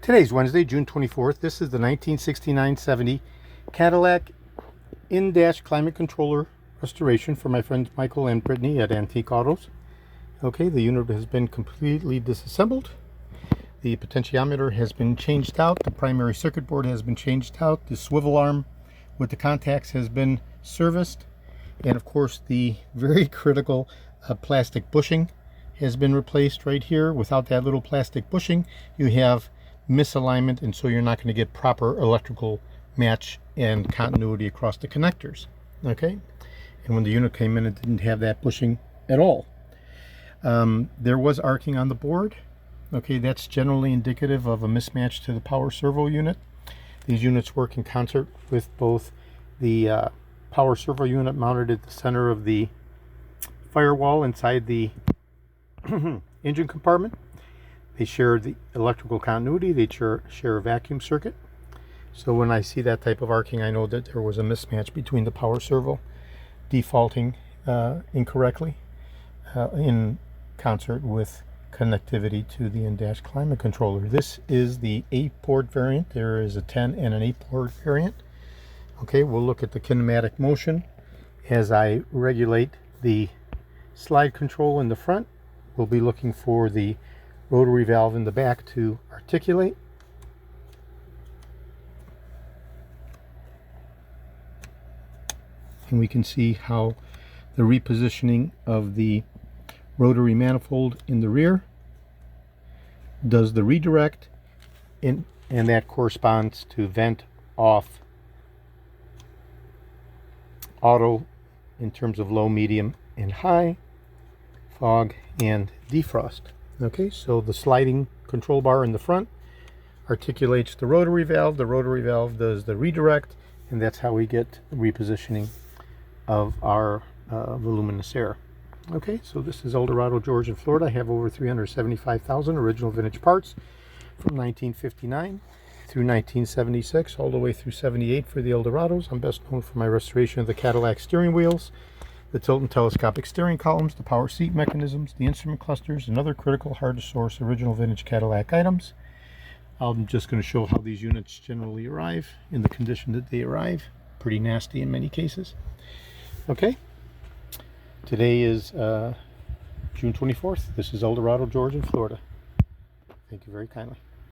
Today's Wednesday, June 24th. This is the 1969-70 Cadillac in-dash climate controller restoration for my friends Michael and Brittany at Antique Autos. Okay, the unit has been completely disassembled. The potentiometer has been changed out. The primary circuit board has been changed out. The swivel arm with the contacts has been serviced. And of course, the very critical plastic bushing has been replaced right here. Without that little plastic bushing, you have misalignment, and so you're not going to get proper electrical match and continuity across the connectors. Okay, and when the unit came in, it didn't have that bushing at all. There was arcing on the board. Okay, that's generally indicative of a mismatch to the power servo unit. These units work in concert with both the power servo unit mounted at the center of the firewall inside the engine compartment. They share the electrical continuity. They share a vacuum circuit. So when I see that type of arcing, I know that there was a mismatch between the power servo defaulting incorrectly in concert with connectivity to the in-dash climate controller. This is the 8-port variant. There is a 10 and an 8-port variant. Okay, we'll look at the kinematic motion as I regulate the slide control in the front. We'll be looking for the rotary valve in the back to articulate. And we can see how the repositioning of the rotary manifold in the rear does the redirect, and that corresponds to vent off auto in terms of low, medium, and high, fog, and defrost. Okay, so the sliding control bar in the front articulates the rotary valve does the redirect, and that's how we get the repositioning of our voluminous air. Okay, so this is Eldorado, Georgia, Florida. I have over 375,000 original vintage parts from 1959 through 1976, all the way through 78 for the Eldorados. I'm best known for my restoration of the Cadillac steering wheels, the tilt and telescopic steering columns, the power seat mechanisms, the instrument clusters, and other critical hard-to-source original vintage Cadillac items. I'm just going to show how these units generally arrive in the condition that they arrive. Pretty nasty in many cases. Okay, today is June 24th. This is Eldorado, Georgia, Florida. Thank you very kindly.